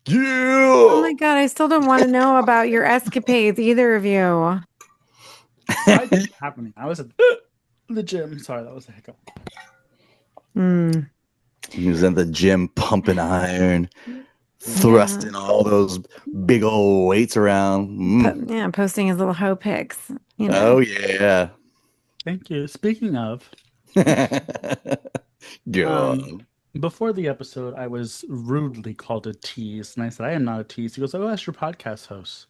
Oh Yeah. my God, I still don't want to know about your escapades, either of you. Why is it happening? I was at the gym. Sorry, that was a hiccup. Mm, He was in the gym pumping iron, yeah. thrusting all those big old weights around. Yeah, posting his little hoe pics, Oh yeah. Thank you. Speaking of, Yeah. before the episode, I was rudely called a tease, and I said, I am not a tease. He goes, oh, that's your podcast host.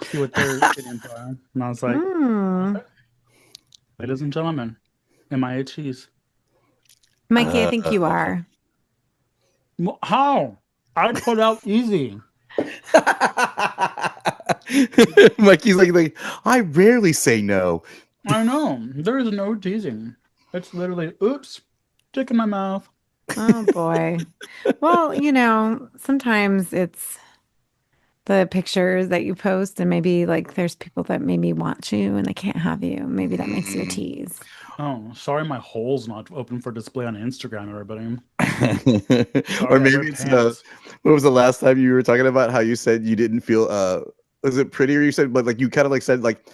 See what their opinions are. And I was like, Mm. okay, ladies and gentlemen, am I a tease? Mikey, I think you Uh, are. How? I put out easy. Mikey's like, I rarely say no. I know. There is no teasing. It's literally, oops, stick in my mouth. Oh boy. Well, sometimes it's the pictures that you post, and maybe like there's people that maybe want you and they can't have you. Maybe that makes you a Mm. tease. Oh, sorry, my hole's not open for display on Instagram, everybody. Or Sorry, I wear maybe it's pants. what was the last time you were talking about how you said you didn't feel was it prettier you said, but like you kind of like said like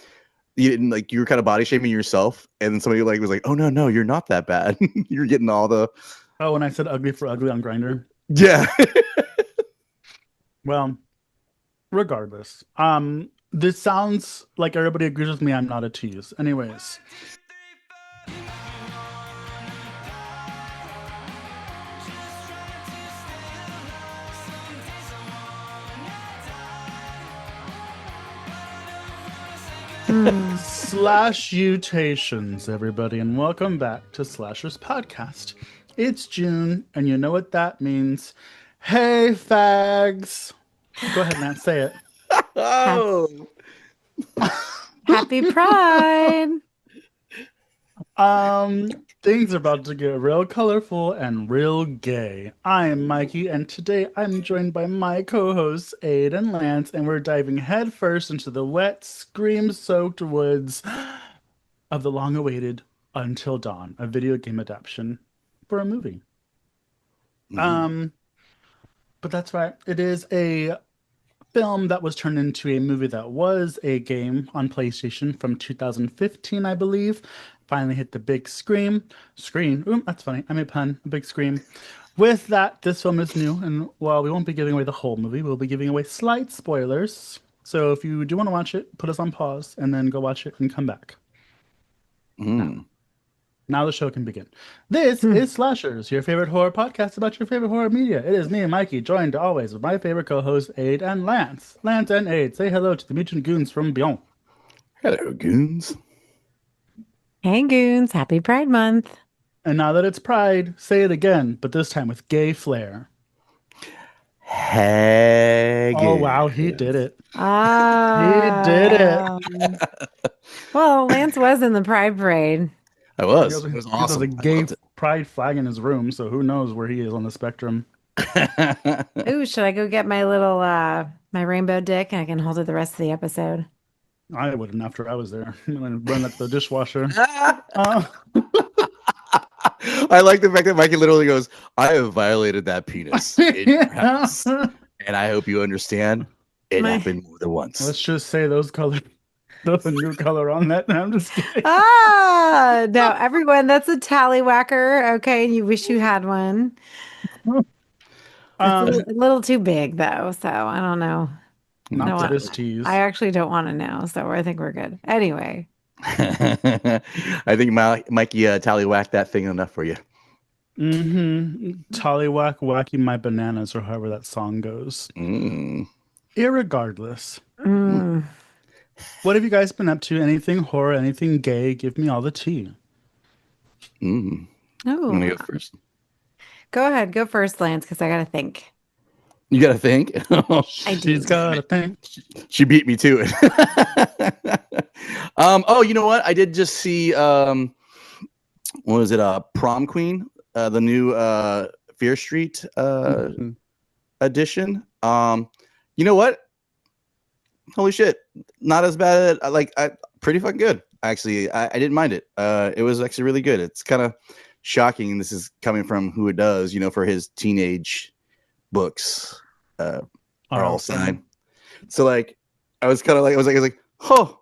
you didn't like you were kind of body shaming yourself, and then somebody like was like, oh no, you're not that bad. You're getting all the Oh, and I said ugly for ugly on Grinder. yeah. Well, regardless, this sounds like everybody agrees with me. I'm not a tease. Anyways, Mm. Slashutations, everybody, and welcome back to Slasher's podcast. It's June, and you know what that means. Hey, fags! Go ahead, Matt, say it. Ha- Oh. Happy Pride. Things are about to get real colorful and real gay. I'm Mikey, and today I'm joined by my co-hosts Aid and Lance, and we're diving headfirst into the wet, scream-soaked woods of the long-awaited Until Dawn, a video game adaptation for a movie. Mhm. But that's right. It is a film that was turned into a movie that was a game on PlayStation from 2015, I believe. Finally hit the big screen. Ooh, that's funny. I made a pun. A big scream. With that, this film is new, and while we won't be giving away the whole movie, we'll be giving away slight spoilers. So if you do want to watch it, put us on pause and then go watch it and come back. Mm. Now the show can begin. This Hmm. is Slashers, your favorite horror podcast about your favorite horror media. It is me, Mikey, joined always with my favorite co-hosts, Aid and Lance. Lance and Aid, say hello to the mutant goons from beyond. Hello, goons. Hey, Goons. Happy Pride Month. And now that it's Pride, say it again, but this time with gay flair. Hey, Oh wow, he did it. He did it. Ah. Well, Lance was in the Pride Parade. I He was. has, It was he has a awesome. I gay loved pride flag in his room, so who knows where he is on the spectrum. it. Ooh, should I go get my little my rainbow dick and I can hold it the rest of the episode? I wouldn't after I was there. I'm gonna run up the dishwasher. Uh, I like the fact that Mikey literally goes, I have violated that penis in your house. And I hope you understand it My happened more than once. Let's just say those colors. There's a new color on that. No, I'm just kidding. no, everyone, that's a tallywhacker. Okay, and you wish you had one. It's Um, a little too big though, so I don't know. I not don't for want, this tease. I actually don't want to know, so I think we're good. Anyway, I think Mikey tallywhacked that thing enough for you. Tollywhack, wacky my bananas, or however that song goes. Mm. Irregardless, mm, what have you guys been up to? Anything horror, anything gay? Give me all the tea. Mm. I'm oh, gonna go first. go ahead, go first, Lance, because I gotta think. You gotta think. I She's do. got a thing. She beat me to it. Oh, you know what? I did just see what was it? Prom Queen, the new Fear Street Mhm. edition. You know what? Holy shit. Not as bad. Pretty fucking good. Actually, I didn't mind it. It was actually really good. It's kind of shocking. This is coming from who it does, for his teenage books. are all signed. signed. So like, I was kind of like, I was like, oh,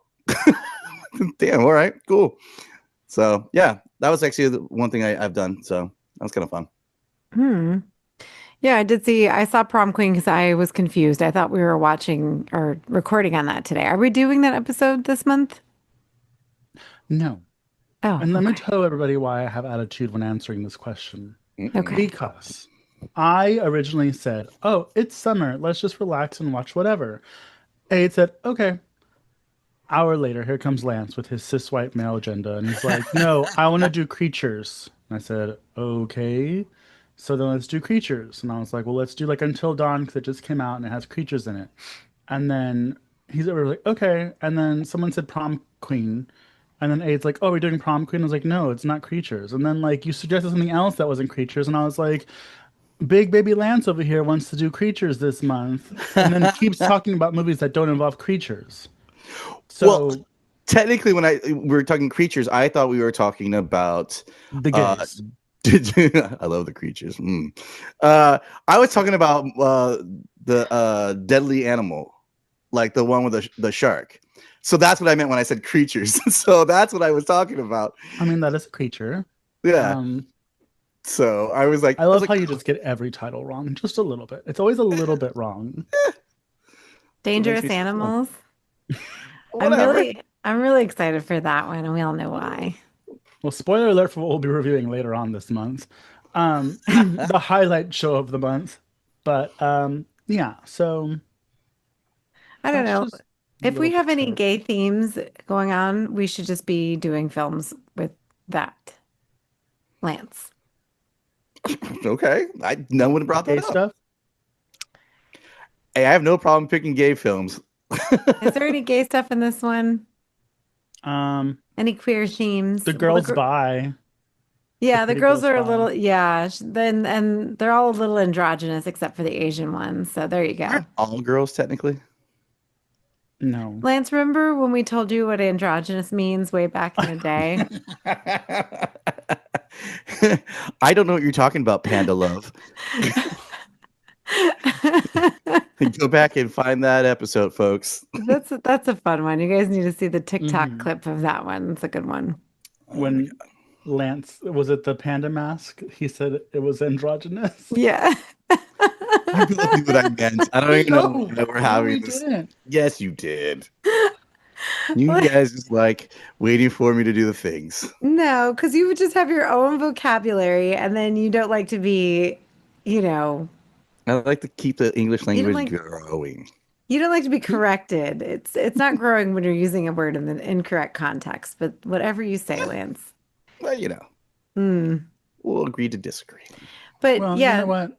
damn, all right, cool. So yeah, that was actually the one thing I've done. So that was kind of fun. Hmm. Yeah, I did see, I saw Prom Queen because I was confused. I thought we were watching or recording on that today. Are we doing that episode this month? No. Oh, And let me okay. tell everybody why I have attitude when answering this question. Okay. Because I originally said, oh, it's summer. Let's just relax and watch whatever. Aid said, okay. Hour later, here comes Lance with his cis white male agenda. And he's like, no, I want to do creatures. And I said, okay. So then let's do creatures. And I was like, well, let's do like Until Dawn because it just came out and it has creatures in it. And then he's over like, okay. And then someone said Prom Queen. And then Aid's like, oh, we're doing Prom Queen. I was like, no, it's not creatures. And then like you suggested something else that wasn't creatures. And I was like, Big Baby Lance over here wants to do creatures this month. And then keeps talking about movies that don't involve creatures. Well, So technically, when we were talking creatures, I thought we were talking about the uh, gays. I love the creatures. I was talking about the deadly animal, like the one with the shark. So that's what I meant when I said creatures. So that's what I was talking about. I mean, that is a creature. Yeah. Um, So I was I love like, how you just get every title wrong, just a little bit. It's always a little bit wrong. what makes Dangerous me so fun. Animals. Whatever. I'm really excited for that one, and we all know why. Well, spoiler alert for what we'll be reviewing later on this month. The highlight show of the month. But yeah, so I don't that's know. just a If little we have any picture. gay themes going on, we should just be doing films with that. Lance. Okay. No one brought that Gay up. stuff. Hey, I have no problem picking gay films. Is there any gay stuff in this one? Um, Any queer themes? the Well, girls buy. The yeah, the pretty girls girls are a buy. little, yeah, then and they're all a little androgynous except for the Asian ones. So there you go. Aren't all girls technically? No. Lance, remember when we told you what androgynous means way back in the day? I don't know what you're talking about, Panda Love. Go back and find that episode, folks. That's a fun one. You guys need to see the TikTok Mhm. clip of that one. It's a good one. Oh my When Lance was it the panda mask? He said it was androgynous. Yeah. You both knew what I meant. I don't even know No, why we're no, we having this. didn't. Yes, you did. You guys just like waiting for me to do the things. No, because you would just have your own vocabulary and then you don't like to be, you know, I like to keep the English you don't language like growing. you don't like to be corrected. It's not growing when you're using a word in the incorrect context, but whatever you say, Lance. Well, Hmm. we'll agree to disagree. But Well, you know yeah, what?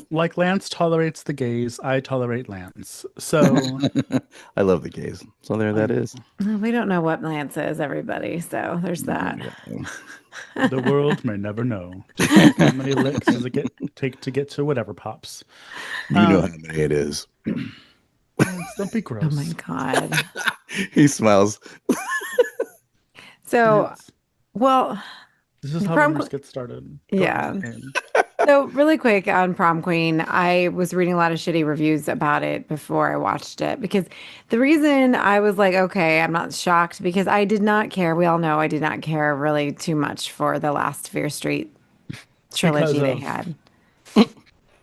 Like Lance tolerates the gays, I tolerate Lance. So I love the gays. So there I that is. know. we don't know what Lance is, everybody. So there's that. The world may never know. Just like how many licks does it take to get to whatever pops? You know how many it is. Lance, don't be Oh my gross. God. He smiles. So, Lance, well, this is how prom, rumors get started. Go yeah. ahead. Aiden. So really quick on Prom Queen, I was reading a lot of shitty reviews about it before I watched it because the reason I was like, okay, I'm not shocked because I did not care. We all know I did not care really too much for the last Fear Street Because trilogy they of had.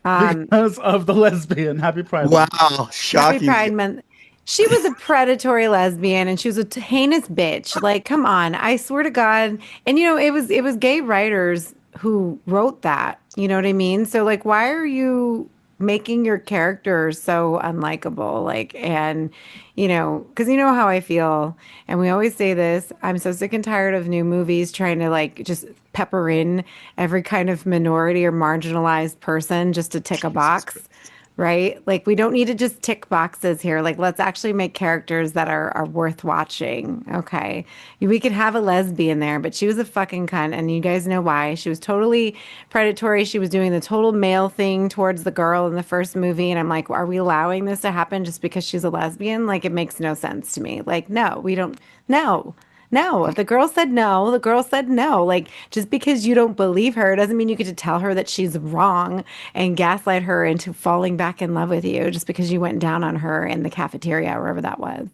because of the lesbian. Happy Pride Month. Wow, Happy shocking. Pride Month. She was a predatory lesbian and she was a heinous bitch. Like, come on. I swear to God. And it was gay writers who wrote that. You know what I mean? So like why are you making your character so unlikable? Like and because you know how I feel. And we always say this. I'm so sick and tired of new movies trying to like just pepper in every kind of minority or marginalized person just to tick a Jesus box. Christ. Right? Like we don't need to just tick boxes here. Like let's actually make characters that are worth watching. Okay. We could have a lesbian there, but she was a fucking cunt and you guys know why. She was totally predatory. She was doing the total male thing towards the girl in the first movie and I'm like, are we allowing this to happen just because she's a lesbian? Like it makes no sense to me. Like no, we don't no. No, if the girl said no, the girl said no. Like, just because you don't believe her doesn't mean you get to tell her that she's wrong and gaslight her into falling back in love with you just because you went down on her in the cafeteria or wherever that was.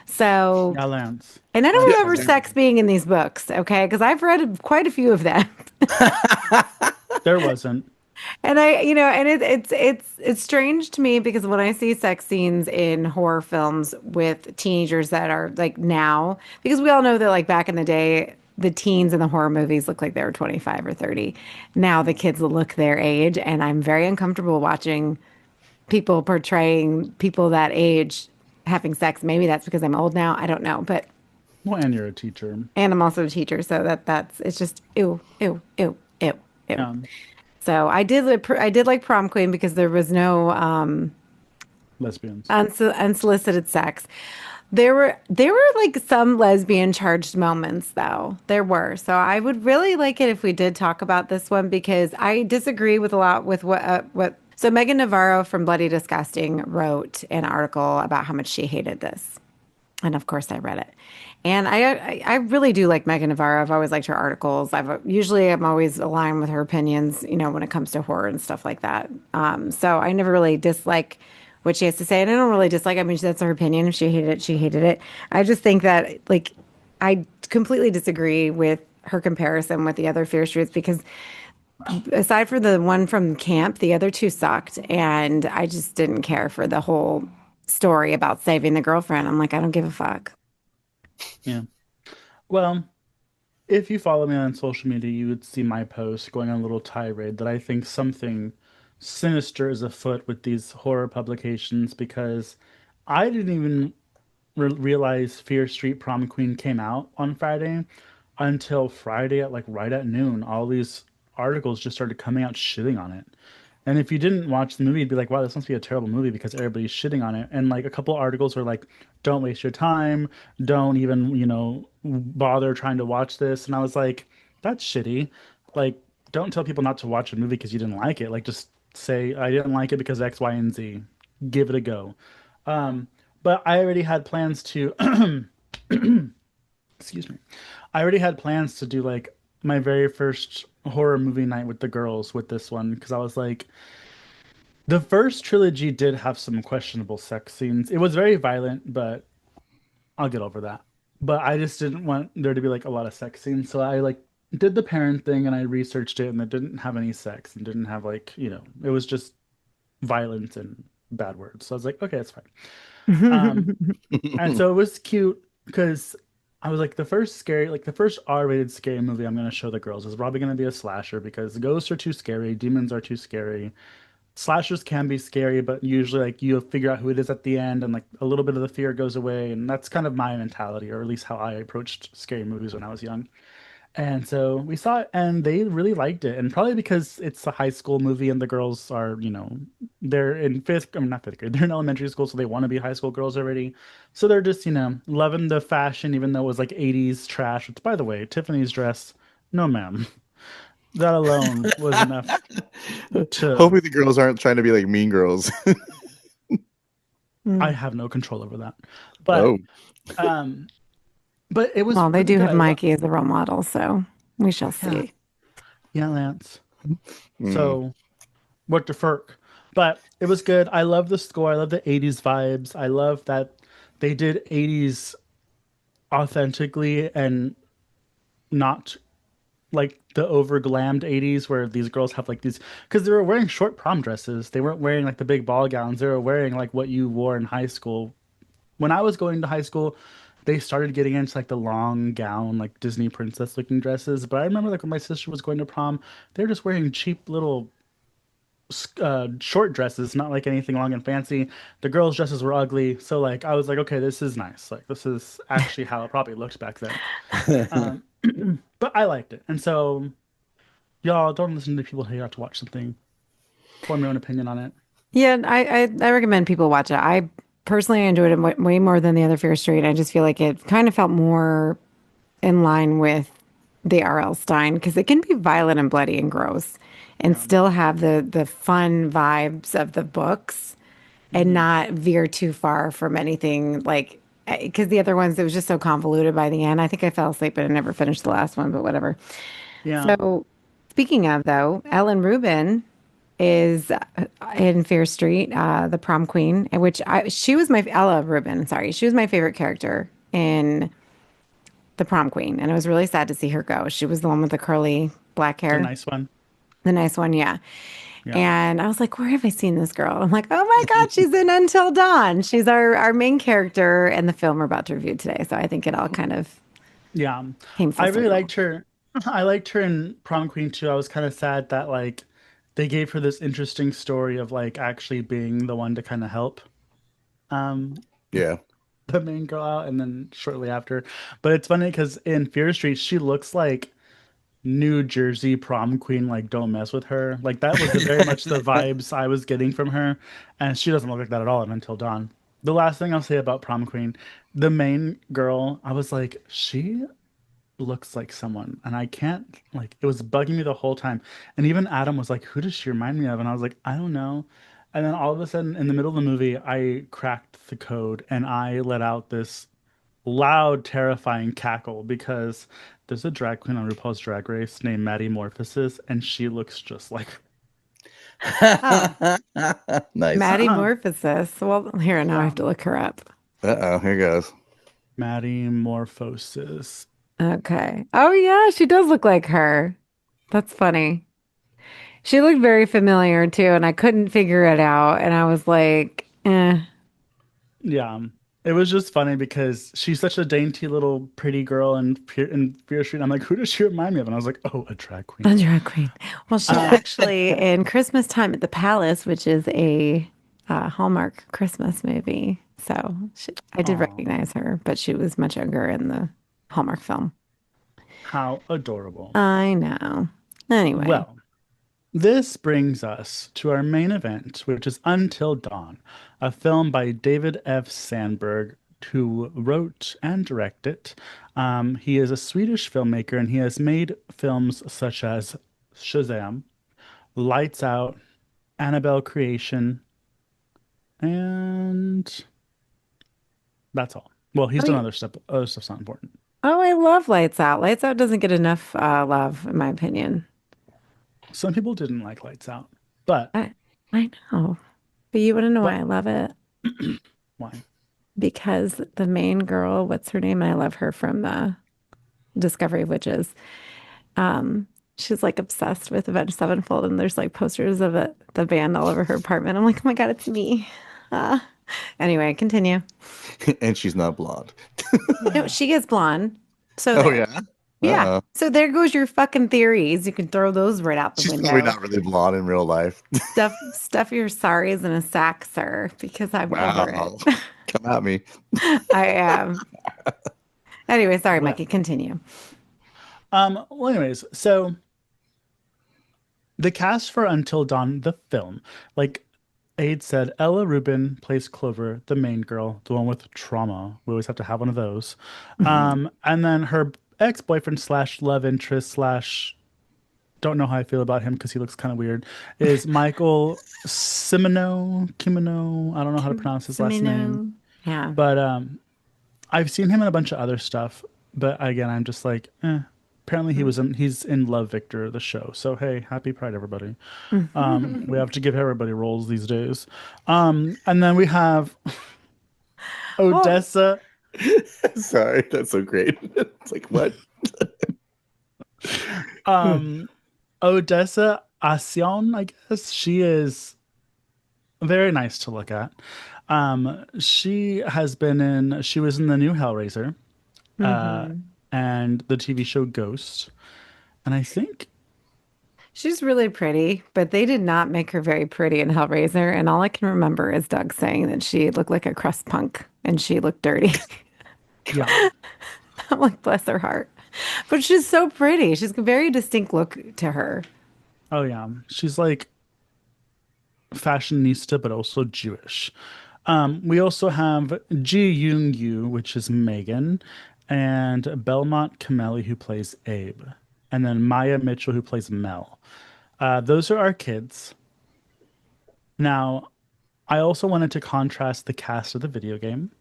So, Yeah, Lance. and I don't Lance, Yeah. I remember agree. sex being in these books, okay? Because I've read quite a few of them. There wasn't. And I, and it's strange to me because when I see sex scenes in horror films with teenagers that are like now, because we all know that like back in the day, the teens in the horror movies look like they were 25 or 30. Now the kids look their age, and I'm very uncomfortable watching people portraying people that age having sex. Maybe that's because I'm old now. I don't know, but Well, and you're a teacher. and I'm also a teacher, so that's it's just ew, ew, ew, ew, ew. Um, So I did like Prom Queen because there was no Lesbians. unsolicited sex. There were like some lesbian charged moments though. There were. So I would really like it if we did talk about this one because I disagree with a lot with what so Megan Navarro from Bloody Disgusting wrote an article about how much she hated this. And of course, I read it. And I really do like Megan Navarro. I've always liked her articles. I'm always aligned with her opinions, when it comes to horror and stuff like that. So I never really dislike what she has to say, and I don't really dislike. I mean, that's her opinion. If she hated it, she hated it. I just think that like I completely disagree with her comparison with the other Fear Streets because aside from the one from camp, the other two sucked, and I just didn't care for the whole story about saving the girlfriend. I'm like, I don't give a fuck. Yeah. Well, if you follow me on social media, you would see my post going on a little tirade that I think something sinister is afoot with these horror publications because I didn't even realize Fear Street Prom Queen came out on Friday until Friday at like right at noon. All these articles just started coming out shitting on it. And if you didn't watch the movie, you'd be like, wow, this must be a terrible movie because everybody's shitting on it. And like a couple articles were like, don't waste your time. Don't even, bother trying to watch this. And I was like, that's shitty. Like, don't tell people not to watch a movie because you didn't like it. Like, just say, I didn't like it because X, Y, and Z. Give it a go. Um, but I already had plans to, excuse me. I already had plans to do like my very first horror movie night with the girls with this one because I was like, the first trilogy did have some questionable sex scenes. It was very violent, but I'll get over that. But I just didn't want there to be like a lot of sex scenes, so I like did the parent thing and I researched it and it didn't have any sex and didn't have like, it was just violence and bad words. So I was like, okay, it's fine. Um, and so it was cute because I was like, the first R-rated scary movie I'm going to show the girls is probably going to be a slasher because ghosts are too scary, demons are too scary. Slashers can be scary, but usually like you figure out who it is at the end and like a little bit of the fear goes away. And that's kind of my mentality, or at least how I approached scary movies when I was young. And so we saw it and they really liked it. And probably because it's a high school movie and the girls are, they're in fifth, I mean, not fifth grade, they're in elementary school, so they want to be high school girls already. So they're just, loving the fashion, even though it was like 80s trash, which by the way, Tiffany's dress, no ma'am. That alone was enough to, Hopefully the girls aren't trying to be like mean girls. I Mm. have no control over that. But, Oh. um, but it was Well, they really do good. have Mikey as a role model, so we shall Yeah, see. yeah, Lance. Mm. So what the furk. But it was good. I love the score. I love the 80s vibes. I love that they did 80s authentically and not like the over glammed 80s where these girls have like these because they were wearing short prom dresses. They weren't wearing like the big ball gowns. They were wearing like what you wore in high school. When I was going to high school, they started getting into like the long gown, like Disney princess looking dresses. But I remember like when my sister was going to prom, they were just wearing cheap little short dresses, not like anything long and fancy. The girls' dresses were ugly, so like I was like, okay, this is nice. Like this is actually how it probably looked back then. Um, but I liked it, and so y'all don't listen to people who have to watch something. Form your own opinion on it. Yeah, I recommend people watch it. I personally enjoyed it way more than the other Fear Street. I just feel like it kind of felt more in line with the R.L. Stein because it can be violent and bloody and gross and Yeah. still have the fun vibes of the books and Hmm. not veer too far from anything like because the other ones, it was just so convoluted by the end. I think I fell asleep and I never finished the last one, but whatever. Yeah. So, speaking of though, Ellen Rubin is in Fear Street, the prom queen, she was my Ella Rubin, sorry, she was my favorite character in the prom queen, and it was really sad to see her go. She was the one with the curly black The hair, nice one. the nice one, yeah. Yeah. And I was like, where have I seen this girl? I'm like, oh my God, she's in Until Dawn. She's our main character in the film we're about to review today. So I think it all kind of Yeah. came full I really circle. liked her. I liked her in Prom Queen too. I was kind of sad that like they gave her this interesting story of like actually being the one to kind of help um Yeah. the main girl out and then shortly after. But it's funny because in Fear Street she looks like New Jersey prom queen, like don't mess with her. Like that was the very much the vibes I was getting from her. And she doesn't look like that at all in Until Dawn. The last thing I'll say about prom queen, the main girl, I was like, she looks like someone. And I can't like it was bugging me the whole time. And even Adam was like, who does she remind me of? And I was like, I don't know. And then all of a sudden in the middle of the movie, I cracked the code and I let out this loud, terrifying cackle because there's a drag queen on RuPaul's Drag Race named Maddie Morphosis, and she looks just like Oh, Nice. Maddie Morphosis. Well, here, now I have yeah, to look her up. Uh-oh, here goes. Maddie Morphosis. Okay. Oh, yeah, she does look like her. That's funny. She looked very familiar too, and I couldn't figure it out. And I was like, eh. Yeah. It was just funny because she's such a dainty little pretty girl in Fear Street. I'm like, who does she remind me of? And I was like, oh, a drag queen. A drag queen. Well, she's Um, actually in Christmas Time at the Palace, which is a Hallmark Christmas movie. So I did aw, recognize her, but she was much younger in the Hallmark film. how adorable. I know. Anyway, Well, this brings us to our main event, which is Until Dawn, a film by David F. Sandberg, who wrote and directed. He is a Swedish filmmaker and he has made films such as Shazam, Lights Out, Annabelle Creation, and that's all. Well, he's oh, done other stuff. Other stuff's not important. oh, I love Lights Out. Lights Out doesn't get enough love, in my opinion. Some people didn't like Lights Out, but I, I know, but you want to know why what? I love it? Why? Because the main girl, what's her name? I love her from Discovery of Witches. Um, she's like obsessed with Avenged Sevenfold, and there's like posters of the band all over her apartment. I'm like, oh my God, it's me. Uh, anyway, continue. And she's not blonde. No, she is blonde. So Oh there. yeah. Yeah. Uh-oh. So there goes your fucking theories. You can throw those right out the She's probably window. not really blonde in real life. Stuff your sorries in a sack, sir, because I'm over Wow. it. Come at me. I am. Anyway, sorry, Well, Mikey, continue. well, anyways, so the cast for Until Dawn, the film, like Aid said, Ella Rubin plays Clover, the main girl, the one with trauma. We always have to have one of those. And then her ex-boyfriend slash love interest slash don't know how I feel about him because he looks kind of weird, is Michael Cimino. I don't know how to pronounce his last name. Samino. Yeah. But I've seen him in a bunch of other stuff, but again, I'm just like, eh. Apparently, he's in Love Victor, the show. So hey, happy Pride, everybody. We have to give everybody roles these days. And then we have Well, Odessa. Sorry, that's so great. It's like what? Um, Odessa Asion, I guess she is very nice to look at. She was in the new Hellraiser, uh, mhm. and the TV show Ghost. And I think, She's really pretty, but they did not make her very pretty in Hellraiser. And all I can remember is Doug saying that she looked like a crust punk and she looked dirty. yeah, I'm like, bless her heart. But she's so pretty. She's a very distinct look to her. oh yeah, she's like fashionista, but also Jewish. We also have Ji Young Yu, which is Megan, and Belmont Cameli, who plays Abe, and then Maya Mitchell, who plays Mel. Those are our kids. Now, I also wanted to contrast the cast of the video game.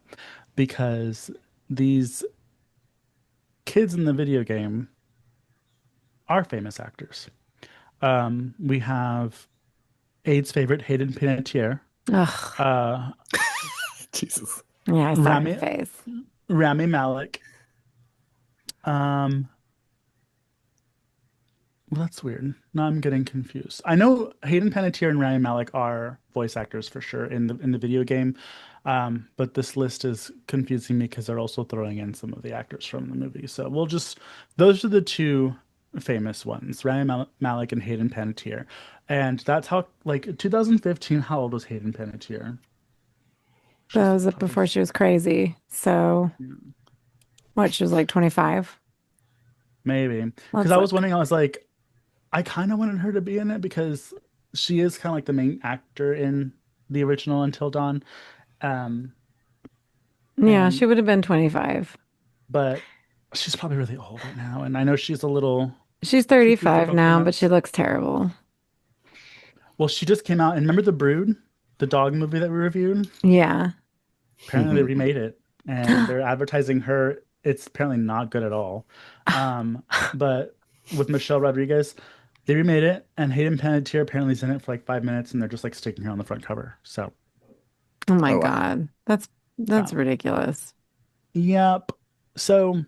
because these kids in the video game are famous actors. We have Aid's favorite, Hayden Panettiere, Ugh. uh, Jesus. Yeah, I saw her Rami face. Rami Malek. Um, well, that's weird. Now I'm getting confused. I know Hayden Panettiere and Rami Malek are voice actors for sure in the video game, but this list is confusing me because they're also throwing in some of the actors from the movie. So we'll just those are the two famous ones, Malik and Hayden Panettiere, and that's how like 2015. How old was Hayden Panettiere? That She's was probably before she was crazy. So what, she was like 25? maybe because Let's I was look. wondering. I was like, I kind of wanted her to be in it because she is kind of like the main actor in the original Until Dawn. Um, Yeah, and she would have been 25. but she's probably really old right now, and I know she's a little She's cuckoo for 35 Cocoa now, but she Nuts. looks terrible. Well, she just came out, and remember The Brood, the dog movie that we reviewed? Yeah. Apparently, they remade it, and they're advertising her. It's apparently not good at all. Um, but with Michelle Rodriguez, they remade it, and Hayden Panettiere apparently is in it for like 5 minutes, and they're just like sticking her on the front cover. So, Oh my Oh wow. God. That's yeah. ridiculous. Yep. So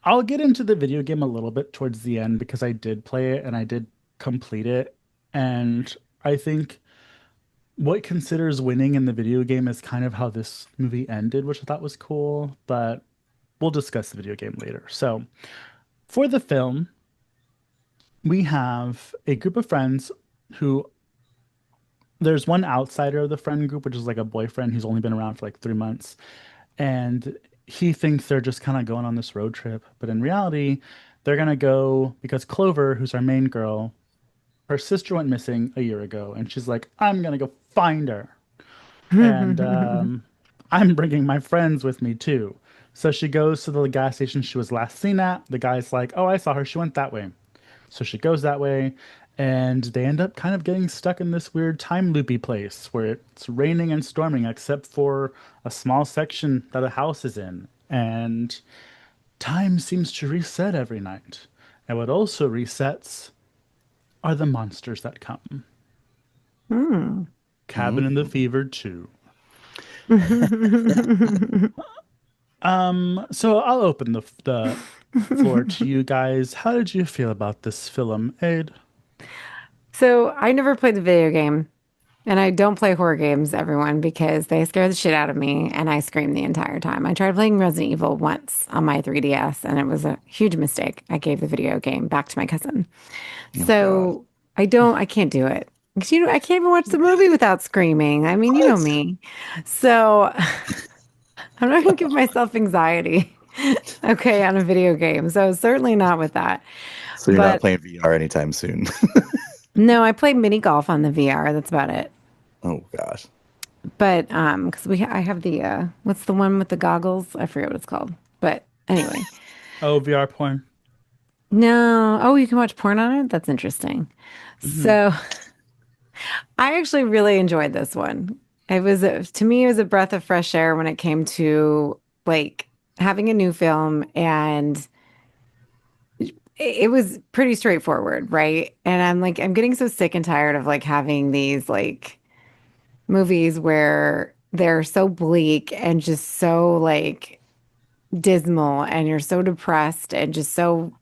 I'll get into the video game a little bit towards the end because I did play it and I did complete it. And I think what considers winning in the video game is kind of how this movie ended, which I thought was cool, but we'll discuss the video game later. So, for the film, we have a group of friends who there's one outsider of the friend group, which is like a boyfriend who's only been around for like 3 months. And he thinks they're just kind of going on this road trip. But in reality, they're going to go because Clover, who's our main girl, her sister went missing a year ago. And she's like, I'm going to go find her. And I'm bringing my friends with me too. So she goes to the gas station she was last seen at. The guy's like, oh, I saw her. She went that way. So she goes that way, and they end up kind of getting stuck in this weird time loopy place where it's raining and storming, except for a small section that a house is in. And time seems to reset every night. And what also resets are the monsters that come. Hmm. Cabin in the Fever 2. So I'll open the floor to you guys. How did you feel about this film, Aid? So I never played the video game, and I don't play horror games, everyone, because they scare the shit out of me and I scream the entire time. I tried playing Resident Evil once on my 3DS, and it was a huge mistake. I gave the video game back to my cousin. Oh God. So I can't do it. Because I can't even watch the movie without screaming. I mean, you know What? me. So I'm not going to give myself anxiety, okay, on a video game. So certainly not with that. So you're not But playing VR anytime soon. no, I play mini golf on the VR. That's about it. Oh gosh. But because I have the what's the one with the goggles? I forget what it's called. But anyway, Oh, VR porn. no. Oh, you can watch porn on it? That's interesting. Hmm. So I actually really enjoyed this one. To me, it was a breath of fresh air when it came to like having a new film, and it was pretty straightforward, right? And I'm getting so sick and tired of like having these like movies where they're so bleak and just so like dismal, and you're so depressed and just so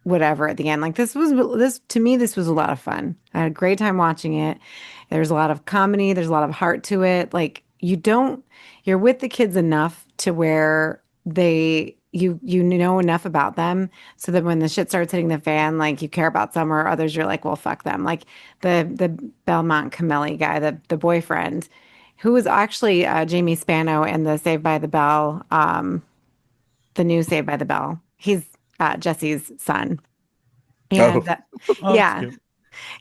whatever at the end. Like this to me, this was a lot of fun. I had a great time watching it. There's a lot of comedy, there's a lot of heart to it. Like you're with the kids enough to where you know enough about them so that when the shit starts hitting the fan, like you care about some, or others you're like, well, fuck them. Like the Belmont Cameli guy, the boyfriend, who was actually Jamie Spano in the Saved by the Bell, the new Saved by the Bell. He's Jesse's son. Oh. And Oh, that's yeah, cute.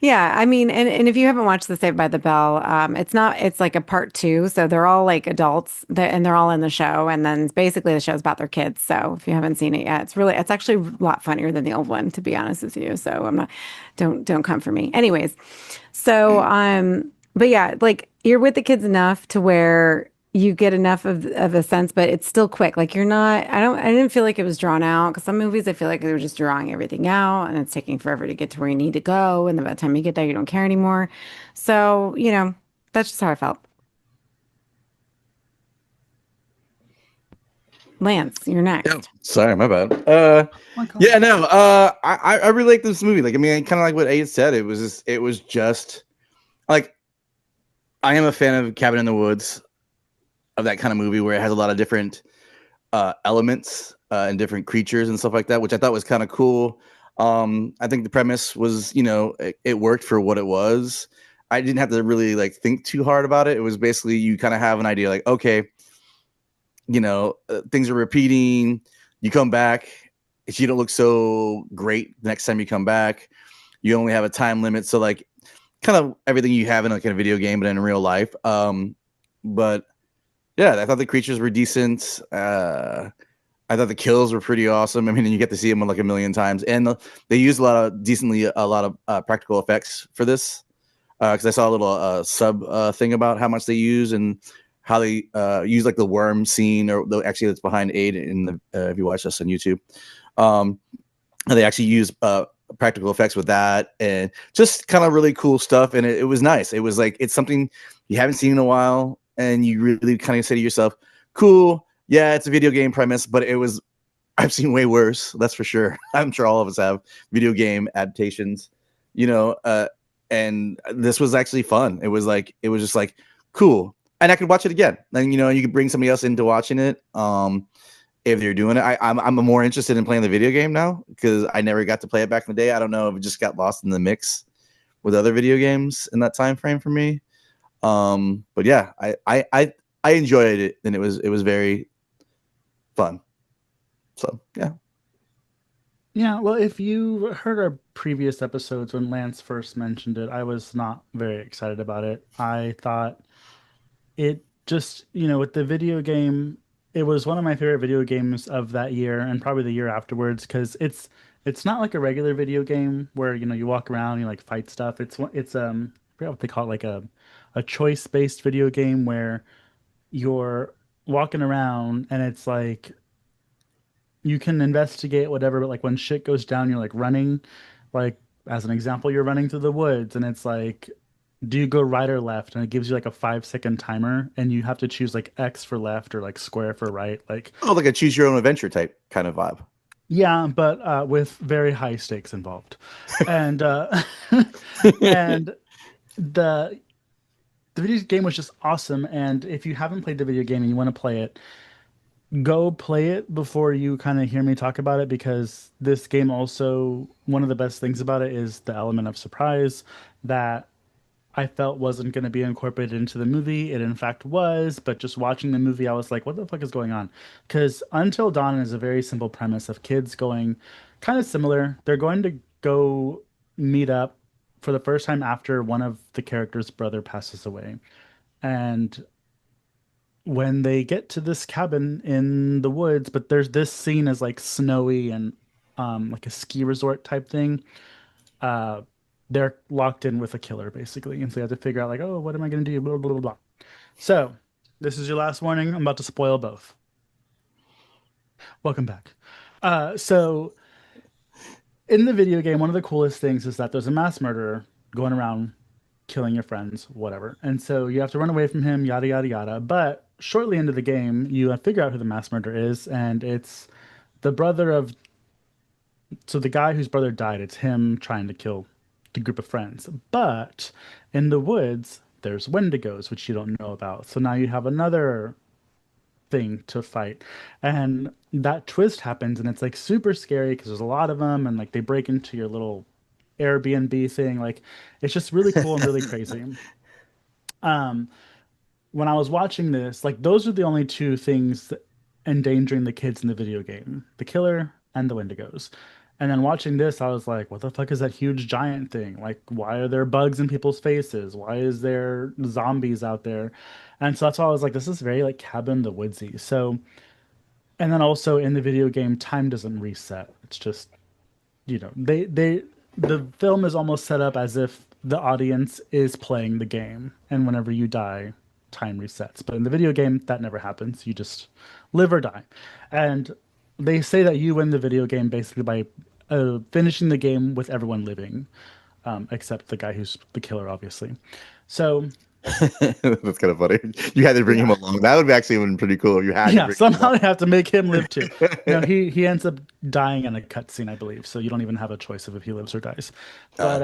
yeah. I mean, and if you haven't watched the Saved by the Bell, it's like a part two. So they're all like adults and they're all in the show. And then basically the show's about their kids. So if you haven't seen it yet, it's actually a lot funnier than the old one, to be honest with you. So don't come for me. Anyways, so, but yeah, like you're with the kids enough to where you get enough of a sense, but it's still quick. Like you're not, I didn't feel like it was drawn out because some movies I feel like they were just drawing everything out and it's taking forever to get to where you need to go. And then by the time you get there, you don't care anymore. So, that's just how I felt. Lance, you're Yeah. next. Sorry, my bad. My God. Yeah, no. I really like this movie. Like, I mean, kind of like what Aid said. It was just like I am a fan of Cabin in the Woods, of that kind of movie where it has a lot of different elements and different creatures and stuff like that, which I thought was kind of cool. I think the premise was, it worked for what it was. I didn't have to really like think too hard about it. It was basically you kind of have an idea, like, okay, things are repeating. You come back, if you don't look so great the next time you come back, you only have a time limit. So like, kind of everything you have in like a video game, but in real life. But yeah, I thought the creatures were decent. I thought the kills were pretty awesome. I mean, you get to see them like a million times, and they used a lot of practical effects for this. Because I saw a little sub thing about how much they use and how they use like the worm scene, or actually that's behind Aid in the if you watch this on YouTube. And they actually use practical effects with that, and just kind of really cool stuff. And it was nice. It was like it's something you haven't seen in a while, and you really kind of say to yourself, "Cool, yeah, it's a video game premise, but it was I've seen way worse. That's for sure. I'm sure all of us have video game adaptations, you know." And this was actually fun. It was just like cool, and I could watch it again. And you could bring somebody else into watching it. If you're doing it, I'm more interested in playing the video game now because I never got to play it back in the day. I don't know if it just got lost in the mix with other video games in that time frame for me. But yeah, I enjoyed it, and it was very fun. So yeah. Yeah, well, if you heard our previous episodes when Lance first mentioned it, I was not very excited about it. I thought it just, with the video game, it was one of my favorite video games of that year and probably the year afterwards because it's not like a regular video game where, you walk around, you like fight stuff. It's I forgot what they call it, like a choice-based video game where you're walking around and it's like you can investigate whatever, but like when shit goes down, you're like running. Like as an example, you're running through the woods, and it's like, do you go right or left? And it gives you like a 5-second timer, and you have to choose like X for left or like square for right. Like, Oh, like a choose your own adventure type kind of vibe. yeah, but with very high stakes involved, and and the the video game was just awesome. And if you haven't played the video game and you want to play it, go play it before you kind of hear me talk about it because this game also one of the best things about it is the element of surprise that I felt wasn't going to be incorporated into the movie. It in fact was, but just watching the movie I was like, what the fuck is going on? Cuz Until Dawn is a very simple premise of kids going kind of similar. They're going to go meet up for the first time after one of the characters' brother passes away. And when they get to this cabin in the woods, but there's this scene is like snowy and like a ski resort type thing. Uh they're locked in with a killer basically. And so you have to figure out like, oh, what am I gonna do? Blah blah blah blah. So this is your last warning. I'm about to spoil both. Welcome back. So in the video game, one of the coolest things is that there's a mass murderer going around killing your friends, whatever. And so you have to run away from him, yada, yada, yada. But shortly into the game, you figure out who the mass murderer is, and it's the brother of. So the guy whose brother died, it's him trying to kill the group of friends. But in the woods, there's Wendigos, which you don't know about. So now you have another thing to fight. And that twist happens, and it's like super scary because there's a lot of them, and like they break into your little Airbnb thing. Like it's just really cool and really crazy. Um, when I was watching this, like those are the only two things endangering the kids in the video game, the killer and the Wendigos. And then watching this, I was like, what the fuck is that huge giant thing? Like, why are there bugs in people's faces? Why is there zombies out there? And so that's why I was like, this is very like cabin the woodsy. So, and then also in the video game, time doesn't reset. It's just, the film is almost set up as if the audience is playing the game. And whenever you die, time resets. But in the video game, that never happens. You just live or die. And they say that you win the video game basically by finishing the game with everyone living, except the guy who's the killer, obviously. So That's kind of funny. You had to bring him yeah, along. That would actually have been pretty cool. You had to yeah. bring him Somehow along. you have to make him live too. No, he ends up dying in a cutscene, I believe. So you don't even have a choice of if he lives or dies. Uh,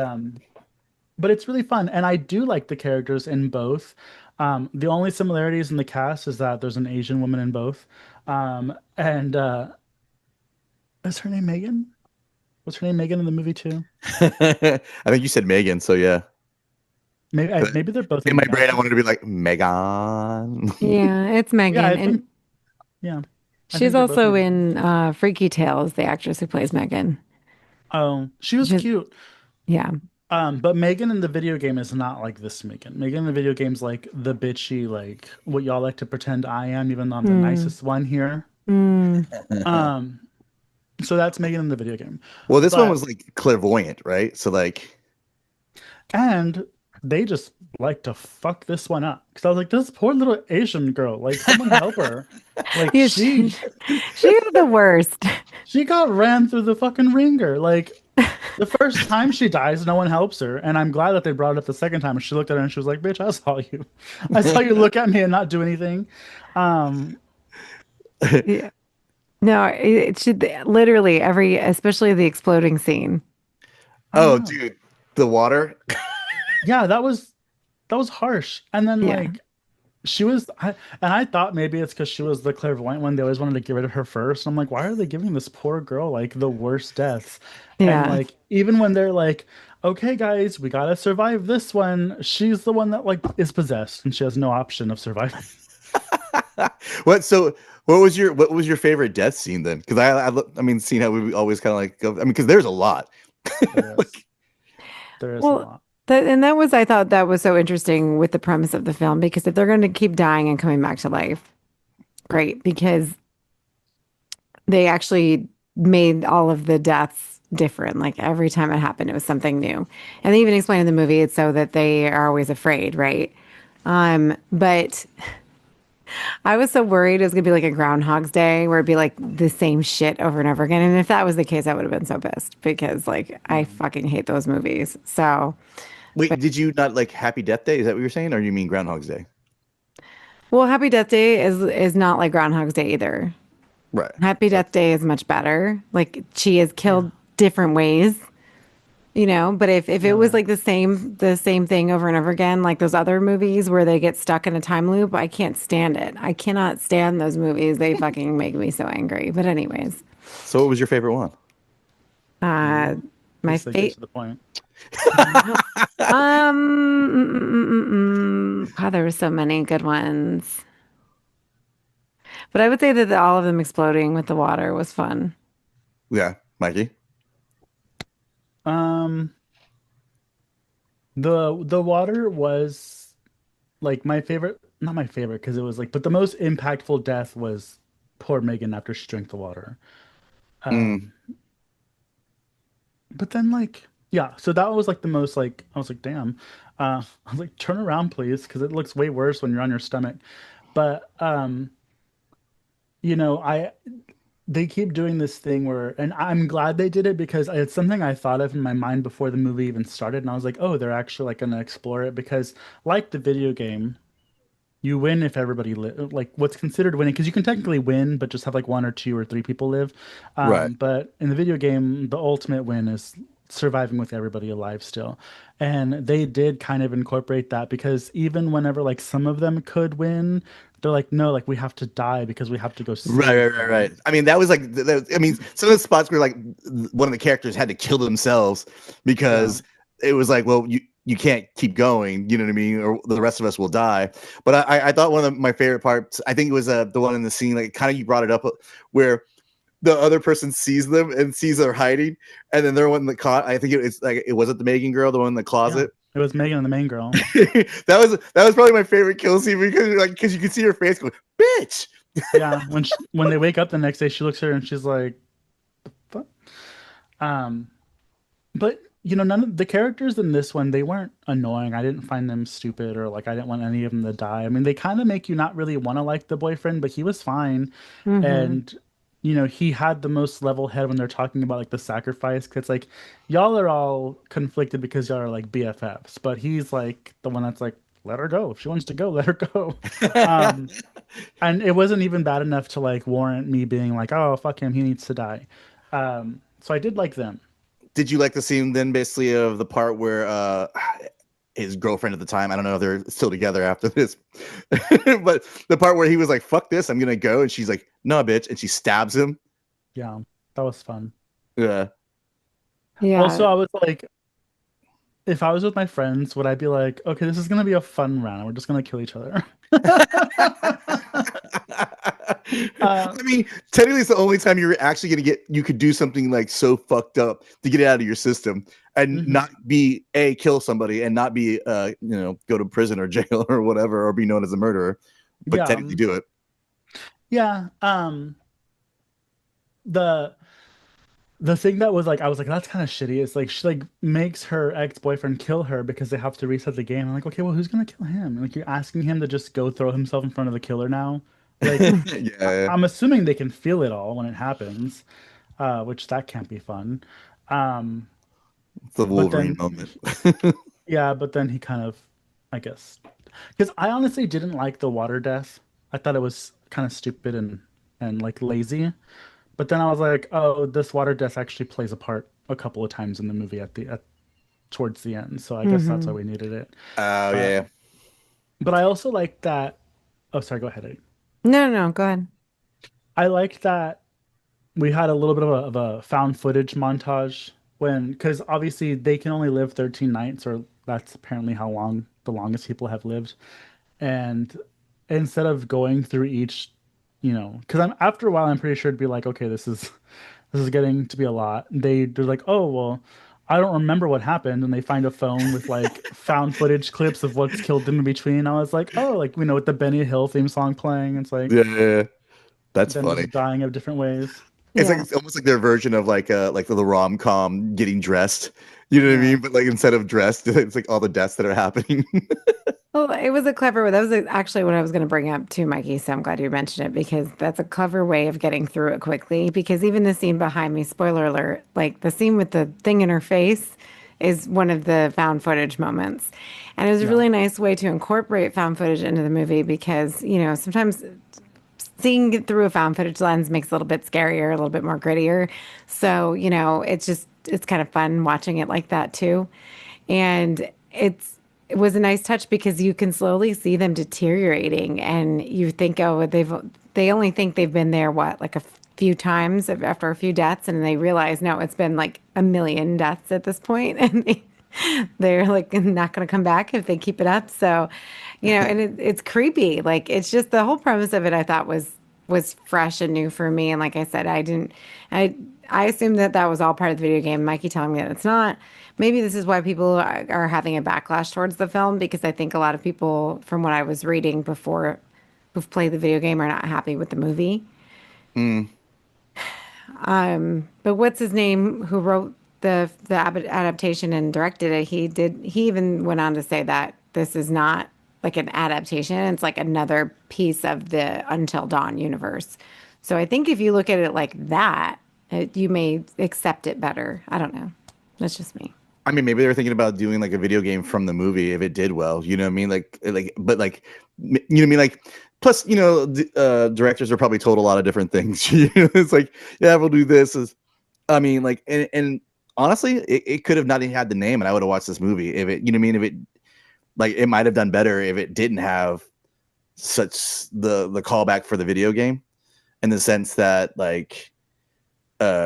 But it's really fun, and I do like the characters in both. The only similarities in the cast is that there's an Asian woman in both. And is her name Megan? Was her name Megan in the movie too? I think you said Megan, so yeah. Maybe they're both In in my the brain, I cast. wanted to be like Megan. Yeah, it's Yeah, Megan. I And think yeah, I she's think they're both in also the cast. in Freaky Tales, the actress who plays Megan. Oh, she was She's, cute. yeah. But Megan in the video game is not like this Megan. Megan in the video game's like the bitchy, like what y'all like to pretend I am, even though I'm the Mm, nicest one here. mm. Um, so that's Megan in the video game. Well, this one But was like clairvoyant, right? So like, and they just like to fuck this one up. Because I was like, this poor little Asian girl, like someone help her. Like Yeah, she she is the worst. she got ran through the fucking ringer. Like the first time she dies, no one helps her. And I'm glad that they brought it up the second time. And she looked at her and she was like, bitch, I saw you. I saw you look at me and not do anything. Um, Yeah. No, it should literally every, especially the exploding scene. I oh, know. dude, the water. Yeah, that was harsh. And then Yeah. like and I thought maybe it's because she was the clairvoyant one. They always wanted to get rid of her first. I'm like, why are they giving this poor girl like the worst deaths? And Yeah. like, even when they're like, okay, guys, we gotta survive this one, she's the one that like is possessed and she has no option of surviving. What? So, what was your favorite death scene then? Because I mean, seeing how we always kind of like go. I mean, because there's a lot. There is. There is a Well, lot. that was, I thought that was so interesting with the premise of the film because if they're going to keep dying and coming back to life, great, because they actually made all of the deaths different. Like every time it happened, it was something new. And they even explain in the movie it's so that they are always afraid, right? But I was so worried it was gonna be like a Groundhog's Day where it'd be like the same shit over and over again. And if that was the case, I would have been so pissed because like I Mm. fucking hate those movies. So, Wait, but did you not like Happy Death Day? Is that what you're saying, or you mean Groundhog's Day? well, Happy Death Day is not like Groundhog's Day either. Right. Happy Death Day is much better. Like she is Yeah. killed different ways, but if it was Yeah. like the same thing over and over again, like those other movies where they get stuck in a time loop, I can't stand it. I cannot stand those movies. They fucking make me so angry. But anyways, So, what was your favorite one? uh At my least they get fate to the point. God, there were so many good ones. But I would say that all of them exploding with the water was fun. Yeah, Mikey. Um, the water was like my favorite, not my favorite because it was like, but the most impactful death was poor Megan after she drank the water. Mm. Um, but then like, yeah, so that was like the most like I was like, damn. I was like, turn around, please, because it looks way worse when you're on your stomach. But I they keep doing this thing where, and I'm glad they did it because it's something I thought of in my mind before the movie even started, and I was like, oh, they're actually like going to explore it because, like the video game, you win if everybody like what's considered winning because you can technically win, but just have like one or two or three people live. Right. But in the video game, the ultimate win is surviving with everybody alive still, and they did kind of incorporate that because even whenever like some of them could win, they're like, no, like we have to die because we have to go Right, save right, right, right. them. I mean, that was like, I mean, some of the spots where like one of the characters had to kill themselves Yeah. because it was like, well, you can't keep going, you know what I mean, or the rest of us will die. But I thought one of my favorite parts, I think it was the one in the scene, like kind of you brought it up, where the other person sees them and sees they're hiding, and then they're one that caught. I think it's like it wasn't the Megan girl, the one in the Yeah, closet. it was Megan and the main girl. that was probably my favorite kill scene because you can see her face go, bitch. Yeah, when they wake up the next day, she looks at her and she's like, "Fuck." Um, but none of the characters in this one, they weren't annoying. I didn't find them stupid or like I didn't want any of them to die. I mean, they kind of make you not really want to like the boyfriend, but he was fine. Hmm. And, he had the most level head when they're talking about like the sacrifice. 'Cause it's like, y'all are all conflicted because y'all are like BFFs, but he's like the one that's like, let her go. If she wants to go, let her go. Um, and it wasn't even bad enough to like warrant me being like, oh, fuck him, he needs to die. So I did like them. Did you like the scene then, basically, of the part where his girlfriend at the time, I don't know if they're still together after this, but the part where he was like, "Fuck this, I'm gonna go," and she's like, "No, bitch," and she stabs him. Yeah, that was fun. Yeah. Also, Yeah. I was like, if I was with my friends, would I be like, okay, this is gonna be a fun round. We're just gonna kill each other. I mean, technically, it's the only time you're actually gonna get you could do something like so fucked up to get it out of your system and Mhm. not be kill somebody and not be go to prison or jail or whatever or be known as a murderer, but Yeah, technically do it. yeah. The the thing that was like, I was like, that's kind of shitty. It's like she like makes her ex-boyfriend kill her because they have to reset the game. I'm like, okay, well, who's gonna kill him? Like, you're asking him to just go throw himself in front of the killer now. Like, Yeah, I'm assuming they can feel it all when it happens, which that can't be fun. Um, it's the but Wolverine then, moment. yeah, but then he kind of, I guess, because I honestly didn't like the water death. I thought it was kind of stupid and like lazy. But then I was like, oh, this water death actually plays a part a couple of times in the movie at towards the end. So I guess that's why Hmm. we needed it. Oh yeah. Um, but I also like that. Oh, sorry, go ahead, Eddie. No, no, no, go ahead. I liked that we had a little bit of a found footage montage when, because obviously they can only live 13 nights, or that's apparently how long the longest people have lived. And instead of going through each, because I'm after a while, I'm pretty sure it'd be like, okay, this is getting to be a lot. They're like, oh well, I don't remember what happened, and they find a phone with like found footage clips of what's killed them in between. I was like, oh, like with the Benny Hill theme song playing, it's like Yeah, yeah, yeah. That's them funny. just dying of different ways. Yeah. It's almost like their version of like the rom com getting dressed. You know what I Yeah. mean? But like instead of dressed, it's like all the deaths that are happening. Well, it was a clever way. That was actually what I was going to bring up too, Mikey. So I'm glad you mentioned it because that's a clever way of getting through it quickly. Because even the scene behind me, spoiler alert, like the scene with the thing in her face is one of the found footage moments. And it was a Yeah. really nice way to incorporate found footage into the movie because, sometimes seeing it through a found footage lens makes it a little bit scarier, a little bit more grittier. So, it's kind of fun watching it like that too. And it was a nice touch because you can slowly see them deteriorating and you think, oh, they only think they've been there, what, like a few times after a few deaths, and they realize no, it's been like a million deaths at this point, and they're like not going to come back if they keep it up. So, and it's creepy. Like it's just the whole premise of it. I thought was fresh and new for me. And like I said, I I assumed that that was all part of the video game. Mikey telling me that it's not. Maybe this is why people are having a backlash towards the film because I think a lot of people, from what I was reading before, who've played the video game, are not happy with the movie. Mm. But what's his name who wrote the adaptation and directed it? He even went on to say that this is not like an adaptation. It's like another piece of the Until Dawn universe. So I think if you look at it like that, you may accept it better. I don't know. That's just me. I mean, maybe they were thinking about doing like a video game from the movie if it did well. You know what I mean? But like, you know what I mean? Like, plus, directors are probably told a lot of different things. It's like, yeah, we'll do this. I mean, like, and honestly, it could have not even had the name, and I would have watched this movie if it, you know what I mean? If it, like, it might have done better if it didn't have such the callback for the video game in the sense that like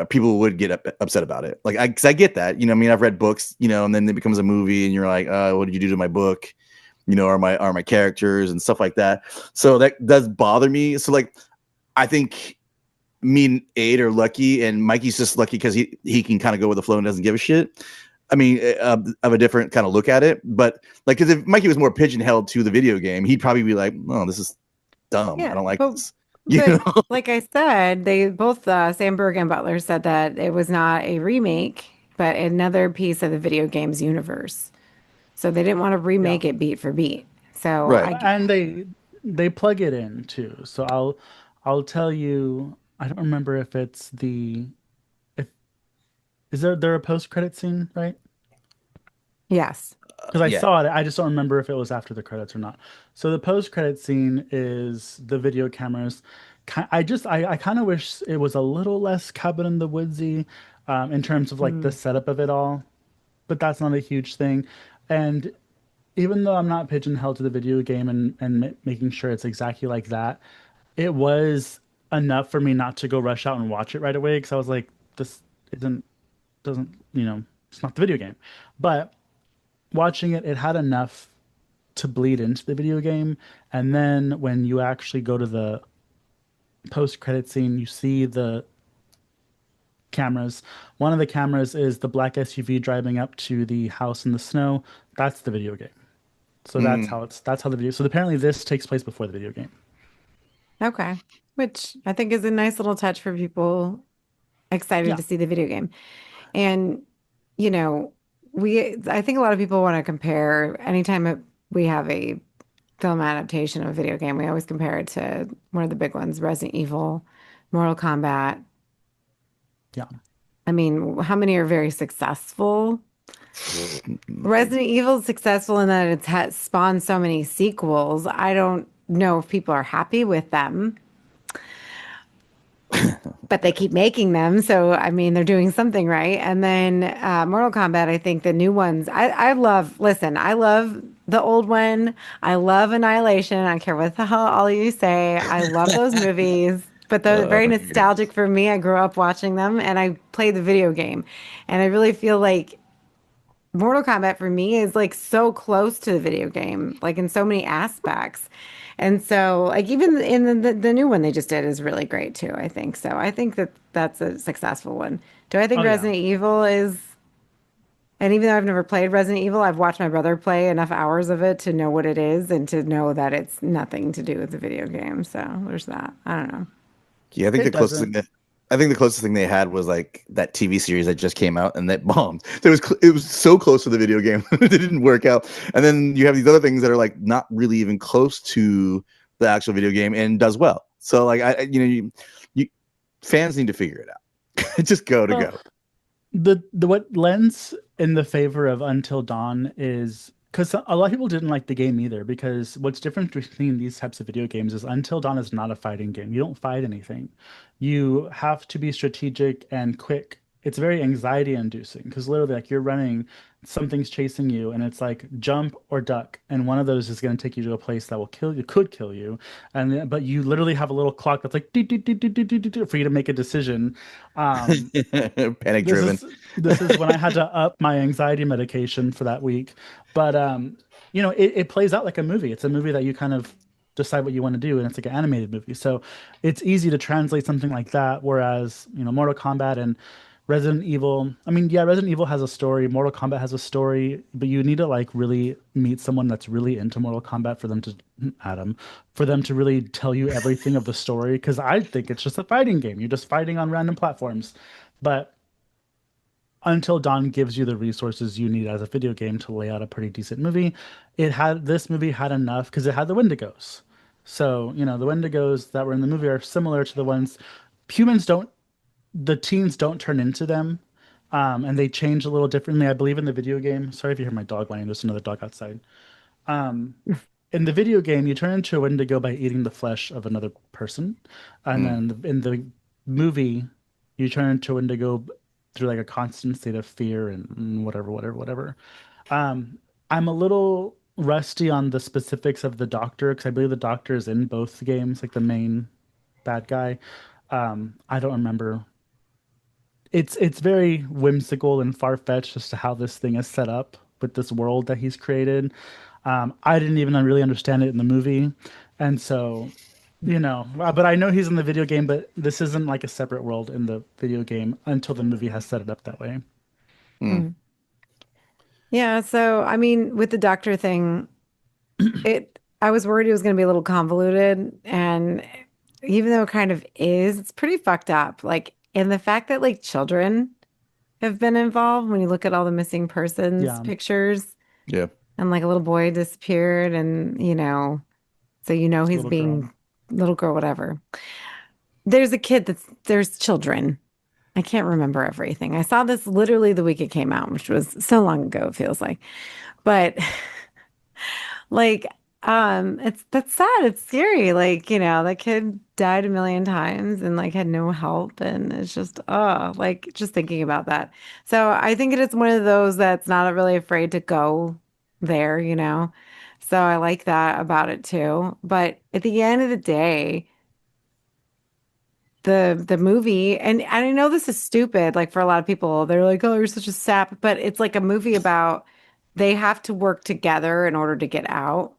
people would get upset about it. Like, cause I get that, I mean, I've read books, and then it becomes a movie and you're like, what did you do to my book? Are my characters and stuff like that. So that does bother me. So like, I think me and Aid are lucky and Mikey's just lucky because he can kind of go with the flow and doesn't give a shit. I mean, of a different kind of look at it, but like, cause if Mikey was more pigeonholed to the video game, he'd probably be like, oh, this is dumb. I Yeah, don't like but this. You but know? like I said, they both Sandberg and Butler said that it was not a remake but another piece of the video games universe. So they didn't want to Yeah. remake it beat for beat. So Right. And they plug it in too. So I'll tell you, I don't remember if it's the if is there a post credit scene, right? yes. Because I Yeah. saw it, I just don't remember if it was after the credits or not. So the post credit scene is the video cameras. I kind of wish it was a little less cabin in the woodsy, in terms of like the Mm. setup of it all, but that's not a huge thing. And even though I'm not pigeonholed to the video game and making sure it's exactly like that, it was enough for me not to go rush out and watch it right away because I was like, this isn't doesn't it's not the video game. But watching it, it had enough to bleed into the video game. And then when you actually go to the post credit scene, you see the cameras. One of the cameras is the black SUV driving up to the house in the snow. That's the video game. So Mm. that's how the video. So apparently this takes place before the video game. Okay. Which I think is a nice little touch for people excited Yeah. to see the video game. And, you know, I think a lot of people want to compare anytime we have a film adaptation of a video game, we always compare it to one of the big ones, Resident Evil, Mortal Kombat. Yeah. I mean, how many are very successful? Resident Evil is successful in that it's spawned so many sequels. I don't know if people are happy with them, but they keep making them. So, I mean, they're doing something right. And then Mortal Kombat, I think the new ones, listen, I love the old one. I love Annihilation. I don't care what the hell all you say. I love those movies. But they're very nostalgic for me. I grew up watching them and I played the video game. And I really feel like Mortal Kombat for me is like so close to the video game, like in so many aspects. And so, like even in the new one they just did is really great too, I think. So I think that that's a successful one. Do I think Oh yeah. Resident Evil is, and even though I've never played Resident Evil, I've watched my brother play enough hours of it to know what it is and to know that it's nothing to do with the video game. So there's that. I don't know. Yeah, It doesn't. I think the closest thing they had was like that TV series that just came out and that bombed. It was so close to the video game, it didn't work out. And then you have these other things that are like not really even close to the actual video game and does well. So like you fans need to figure it out. Just go to Well, go. the what lends in the favor of Until Dawn is because a lot of people didn't like the game either. Because what's different between these types of video games is Until Dawn is not a fighting game. You don't fight anything. You have to be strategic and quick. It's very anxiety inducing because literally, like you're running, something's chasing you, and it's like jump or duck, and one of those is going to take you to a place that will kill you, could kill you, but you literally have a little clock that's like for you to make a decision. Um, Panic this driven. is this is when I had to up my anxiety medication for that week. But it plays out like a movie. It's a movie that you kind of decide what you want to do, and it's like an animated movie. So it's easy to translate something like that. Whereas, Mortal Kombat and Resident Evil, I mean, yeah, Resident Evil has a story, Mortal Kombat has a story, but you need to like really meet someone that's really into Mortal Kombat for them to Adam, for them to really tell you everything of the story. Because I think it's just a fighting game. You're just fighting on random platforms. But until Dawn gives you the resources you need as a video game to lay out a pretty decent movie. This movie had enough because it had the Wendigos. So, the Wendigos that were in the movie are similar to the ones humans don't, the teens don't turn into them. And they change a little differently, I believe, in the video game. Sorry if you hear my dog whining, there's another dog outside. Um, in the video game, you turn into a Wendigo by eating the flesh of another person, and Mm. then in the movie, you turn into a Wendigo through like a constant state of fear and whatever, whatever, whatever. I'm a little rusty on the specifics of the Doctor because I believe the Doctor is in both games, like the main bad guy. I don't remember. It's very whimsical and far-fetched as to how this thing is set up with this world that he's created. I didn't even really understand it in the movie, and so but I know he's in the video game, but this isn't like a separate world in the video game until the movie has set it up that way. Mm. Mm. Yeah, so I mean, with the doctor thing, I was worried it was going to be a little convoluted, and even though it kind of is, it's pretty fucked up. Like, and the fact that like children have been involved when you look at all the missing persons Yeah, pictures Yeah. and like a little boy disappeared and so it's a he's little girl. being little girl, whatever. There's children. I can't remember everything. I saw this literally the week it came out, which was so long ago, it feels like. But like, it's that's sad. It's scary. Like, that kid died a million times and like had no help. And it's just, like just thinking about that. So I think it is one of those that's not really afraid to go there. So I like that about it too. But at the end of the day, the movie, and I know this is stupid, like for a lot of people, they're like, "Oh, you're such a sap," but it's like a movie about they have to work together in order to get out,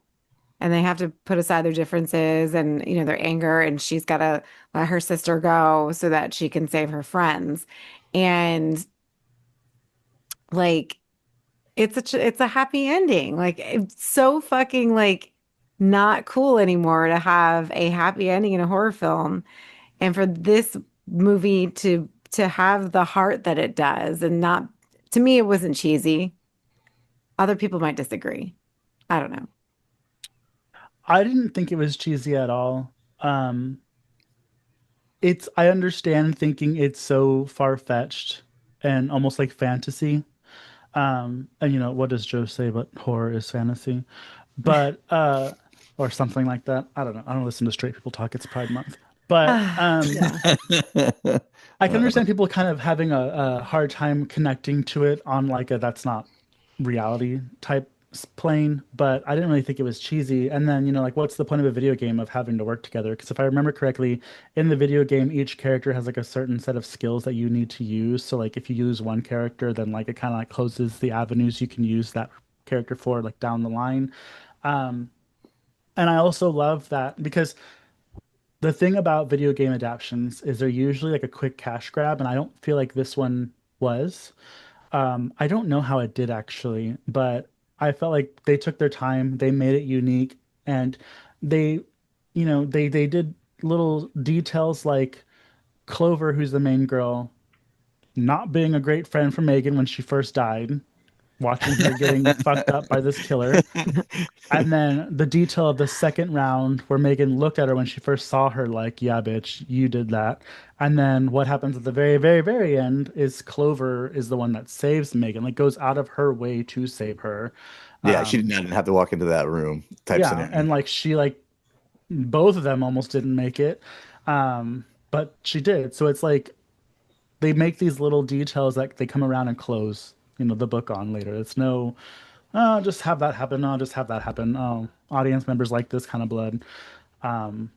and they have to put aside their differences and their anger, and she's got to let her sister go so that she can save her friends, and like it's a happy ending. Like it's so fucking like not cool anymore to have a happy ending in a horror film. And for this movie to have the heart that it does and not to me it wasn't cheesy. Other people might disagree. I don't know. I didn't think it was cheesy at all. Um, I understand thinking it's so far-fetched and almost like fantasy. And what does Joe say? But horror is fantasy, but or something like that. I don't know. I don't listen to straight people talk. It's Pride Month, but Yeah. I can understand people kind of having a hard time connecting to it on like a that's not reality type plane, but I didn't really think it was cheesy. And then, like, what's the point of a video game of having to work together? Because if I remember correctly, in the video game, each character has like a certain set of skills that you need to use. So, like, if you use one character, then like it kind of like closes the avenues you can use that character for like down the line. Um, and I also love that because the thing about video game adaptations is they're usually like a quick cash grab, and I don't feel like this one was. I don't know how it did actually, but I felt like they took their time, they made it unique, and they, they did little details like Clover, who's the main girl, not being a great friend for Megan when she first died, watching her getting fucked up by this killer. And then the detail of the second round where Megan looked at her when she first saw her, like, yeah, bitch, you did that. And then what happens at the very, very, very end is Clover is the one that saves Megan, like goes out of her way to save her. Yeah, she did Um, not have to walk into that room type yeah, scenario. and like she like both of them almost didn't make it. But she did. So it's like they make these little details that they come around and close, the book on later. It's no, oh, just have that happen. Oh, just have that happen. Oh, audience members like this kind of blood. Um,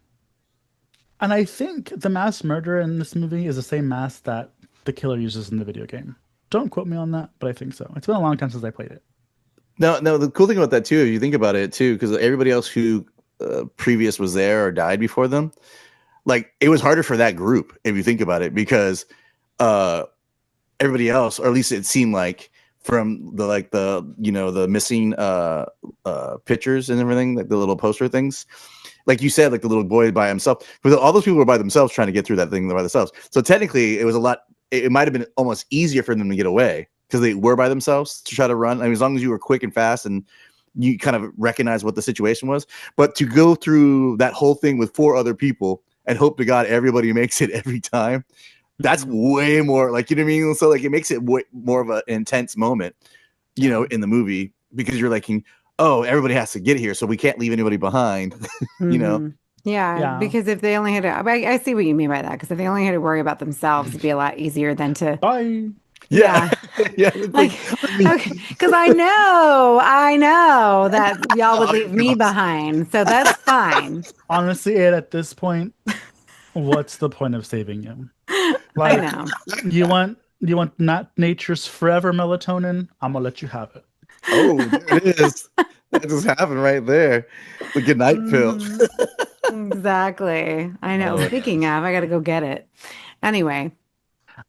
and I think the mass murderer in this movie is the same mask that the killer uses in the video game. Don't quote me on that, but I think so. It's been a long time since I played it. No, no. The cool thing about that too, if you think about it too, because everybody else who previous was there or died before them, like it was harder for that group if you think about it, because uh, everybody else, or at least it seemed like from the the missing pictures and everything, like the little poster things, like you said, like the little boy by himself, but all those people were by themselves trying to get through that thing by themselves. So technically, it was a lot. It might have been almost easier for them to get away because they were by themselves to try to run. I mean, as long as you were quick and fast and you kind of recognize what the situation was, but to go through that whole thing with four other people and hope to God everybody makes it every time, that's Mhm. way more, like, you know what I mean? So like it makes it way more of an intense moment, Yeah. in the movie, because you're like, oh, everybody has to get here, so we can't leave anybody behind. you know Hmm. Yeah, Yeah. because if they only had to, I see what you mean by that. Because if they only had to worry about themselves, it'd be a lot easier than to, Bye. yeah. yeah. Yeah, it's Like, like, I mean, okay, because I know that y'all would leave me obvious. behind, so that's fine. Honestly, Ed, at this point, what's the point of saving you? I Like, know. you want not nature's forever melatonin? I'm gonna let you have it. Oh, there it is. That just happened right there. The good night pill. Hmm. Exactly. I know. Oh, Speaking of, I got to go get it. Anyway,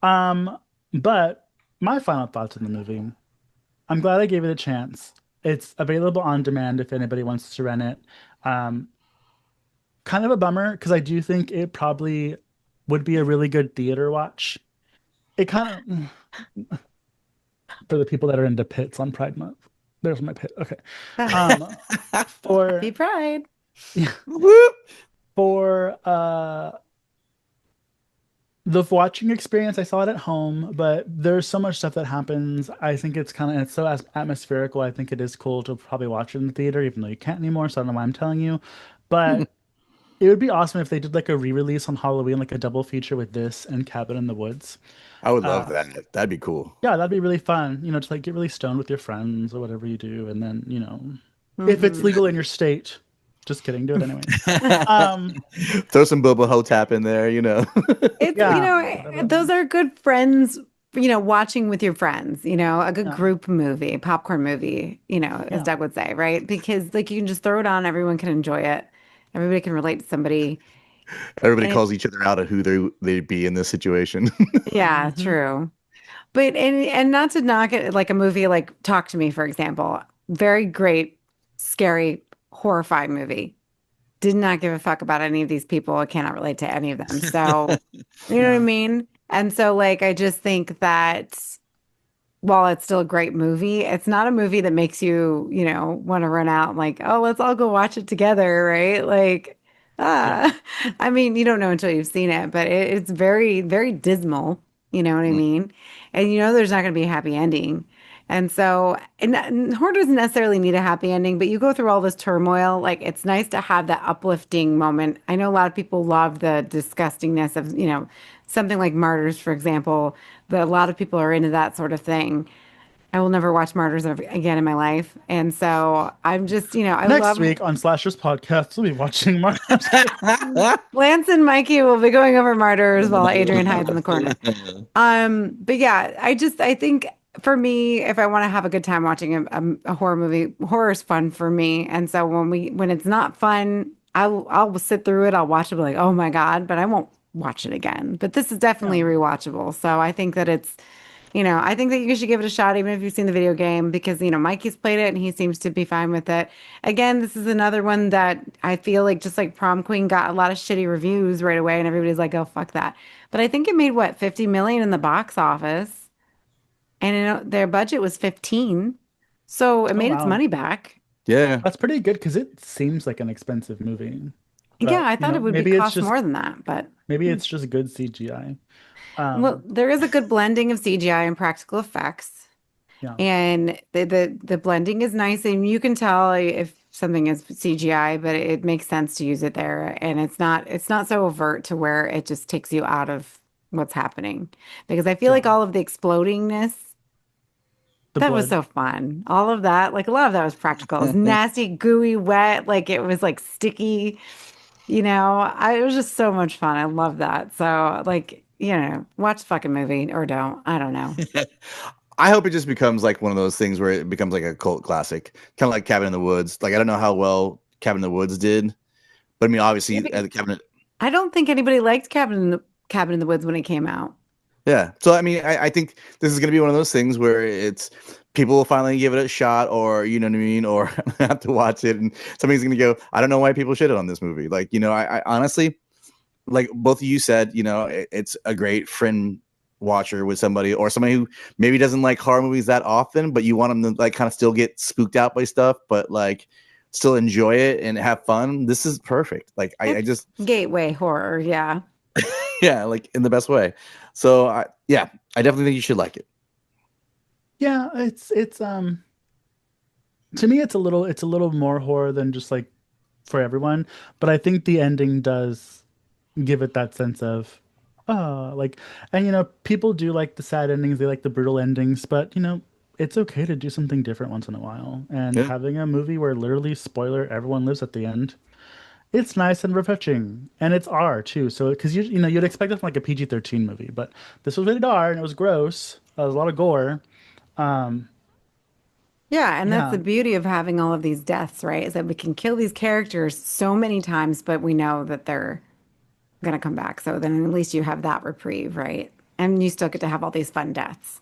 Um, but my final thoughts on the movie. I'm glad I gave it a chance. It's available on demand if anybody wants to rent it. Um, Kind of a bummer because I do think it probably would be a really good theater watch. It kind of For the people that are into pits on Pride Month. There's my pit. Okay. Um, Happy for Pride. Whoop. for the watching experience, I saw it at home, but there's so much stuff that happens. I think it's so atmospherical. I think it is cool to probably watch it in the theater, even though you can't anymore. So I don't know why I'm telling you, but it would be awesome if they did like a re-release on Halloween, like a double feature with this and Cabin in the Woods. I would love Uh, that. That'd be cool. yeah, that'd be really fun. To like get really stoned with your friends or whatever you do, and then if it's Hmm. legal in your state. Just kidding, do it anyways. Um, Throw some Boba Hotep in there, you know. It's, yeah, whatever. those are good friends, watching with your friends, a good Yeah, group movie, popcorn movie, as yeah, Doug would say, right? Because like you can just throw it on, everyone can enjoy it. Everybody can relate to somebody. Everybody And calls each other out of who they'd be in this situation. yeah, hmm, true. But and not to knock it like a movie like Talk to Me, for example. Very great, scary, horrifying movie. Did not give a fuck about any of these people. I cannot relate to any of them. So, you know what I yeah, mean? And so, like, I just think that while it's still a great movie, it's not a movie that makes you, want to run out and like, oh, let's all go watch it together, right? Like, yeah, ah, I mean, you don't know until you've seen it, but it's very, very dismal. You know what I mean? And there's not going to be a happy ending. And so, and horror doesn't necessarily need a happy ending, but you go through all this turmoil. Like, it's nice to have that uplifting moment. I know a lot of people love the disgustingness of, something like Martyrs, for example, but a lot of people are into that sort of thing. I will never watch Martyrs again in my life. And so I'm just, I Next love week on Slashers Podcast, we'll be watching Mark. I'm just kidding. Lance and Mikey will be going over Martyrs while Adrian hides in the corner. But yeah, I think for me, if I want to have a good time watching a horror movie, horror is fun for me. And so when it's not fun, I'll sit through it. I'll watch it, be like, oh my God, but I won't watch it again. But this is Yeah. definitely rewatchable. So I think that I think that you should give it a shot, even if you've seen the video game, because, Mikey's played it and he seems to be fine with it. Again, this is another one that I feel like just like Prom Queen got a lot of shitty reviews right away and everybody's like, oh, fuck that. But I think it made what, 50 million in the box office and their budget was 15. So it Oh made its wow, money back. Yeah. that's pretty good because it seems like an expensive movie, Yeah, but I thought it would be cost more than that, but maybe it's just good CGI. well, Um, there is a good blending of CGI and practical effects. yeah, And the blending is nice, and you can tell if something is CGI, but it makes sense to use it there. And it's not so overt to where it just takes you out of what's happening. Because I feel yeah, like all of the explodingness, the that was blood. so fun. All of that, like a lot of that was practical. It was nasty, gooey, wet, like it was like sticky, it was just so much fun. I love that. So like, watch the fucking movie or don't. I don't know. I hope it just becomes like one of those things where it becomes like a cult classic, kind of like Cabin in the Woods. Like I don't know how well Cabin in the Woods did, but I mean, Yeah, obviously, because the Cabin. I don't think anybody liked Cabin in the Woods when it came out. Yeah. So I mean, I think this is gonna be one of those things where it's people will finally give it a shot, or you know what I mean, or have to watch it, and somebody's gonna go, I don't know why people shitted on this movie. Like I honestly, like both of you said, it's a great friend watcher with somebody or somebody who maybe doesn't like horror movies that often, but you want them to like kind of still get spooked out by stuff, but like still enjoy it and have fun. This is perfect. Like I It's just gateway horror, yeah. yeah, like in the best way. So yeah, I definitely think you should like it. Yeah, it's to me it's a little more horror than just like for everyone, but I think the ending does give it that sense of like, and people do like the sad endings, they like the brutal endings, but it's okay to do something different once in a while. And Yeah. having a movie where literally spoiler everyone lives at the end, it's nice and refreshing, and it's R too. So because you'd expect it from like a PG-13 movie, but this was rated R and it was gross. There was a lot of gore. Um, Yeah, and that's yeah, the beauty of having all of these deaths, right? Is that we can kill these characters so many times, but we know that they're gonna come back. So then at least you have that reprieve, right? And you still get to have all these fun deaths.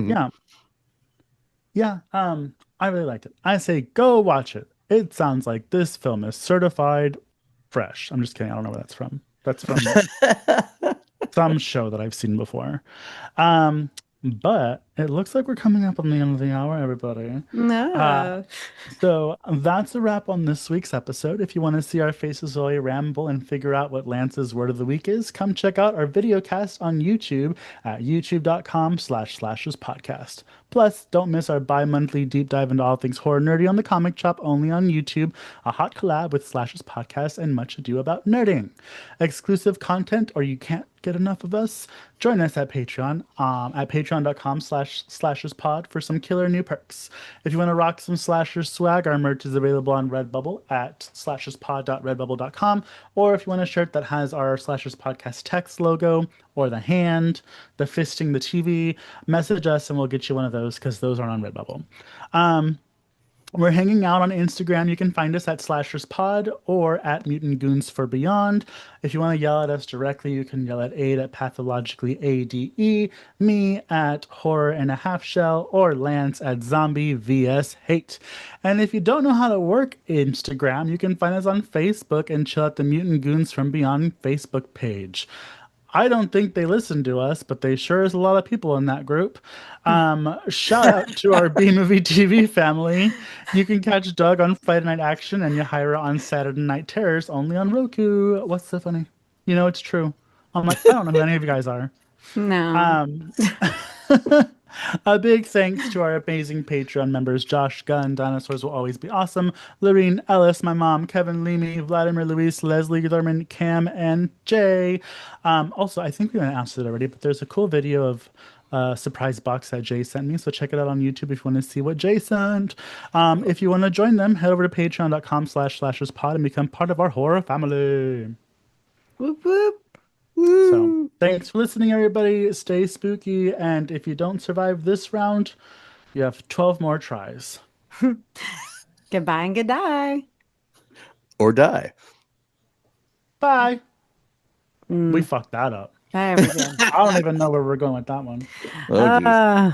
yeah, yeah. I really liked it. I say go watch it. It sounds like this film is certified fresh. I'm just kidding. I don't know where that's from. That's from some show that I've seen before. Um, But it looks like we're coming up on the end of the hour, everybody. Uh, No. so that's a wrap on this week's episode. If you want to see our faces while we ramble and figure out what Lance's word of the week is, come check out our video cast on YouTube at youtube.com/slashes podcast. Plus, don't miss our bi-monthly deep dive into all things horror nerdy on the Comic Chop only on YouTube, a hot collab with Slashes Podcast, and much ado about nerding. Exclusive content, or you can't get enough of us, join us at Patreon at patreon.com/slashers pod for some killer new perks. If you want to rock some Slashers swag, our merch is available on Redbubble at slasherspod.redbubble.com. Or if you want a shirt that has our Slashers Podcast text logo or the hand, the fisting the TV, message us and we'll get you one of those because those aren't on Redbubble. We're hanging out on Instagram. You can find us at SlashersPod or at Mutant Goons for Beyond. If you want to yell at us directly, you can yell at Aid at Pathologically ADE, me at Horror and a Half Shell, or Lance at Zombie VS Hate. And if you don't know how to work Instagram, you can find us on Facebook and chill at the Mutant Goons from Beyond Facebook page. I don't think they listen to us, but they sure is a lot of people in that group. Shout out to our B Movie TV family. You can catch Doug on Friday Night Action and Yahira on Saturday Night Terrors only on Roku. What's so funny? You know, it's true. I'm like, I don't know who any of you guys are. No. Um, a big thanks to our amazing Patreon members, Josh Gunn, Dinosaurs Will Always Be Awesome, Lorene Ellis, my mom, Kevin Leamy, Vladimir Luis, Leslie Thurman, Cam, and Jay. Also, I think we announced it already, but there's a cool video of a surprise box that Jay sent me, so check it out on YouTube if you want to see what Jay sent. If you want to join them, head over to patreon.com/slasherspod and become part of our horror family. Whoop, whoop. So, thanks for listening, everybody. Stay spooky. And if you don't survive this round, you have 12 more tries. Goodbye and good die. Or die. Bye. We fucked that up. There we go. I don't even know where we're going with that one. Oh, geez.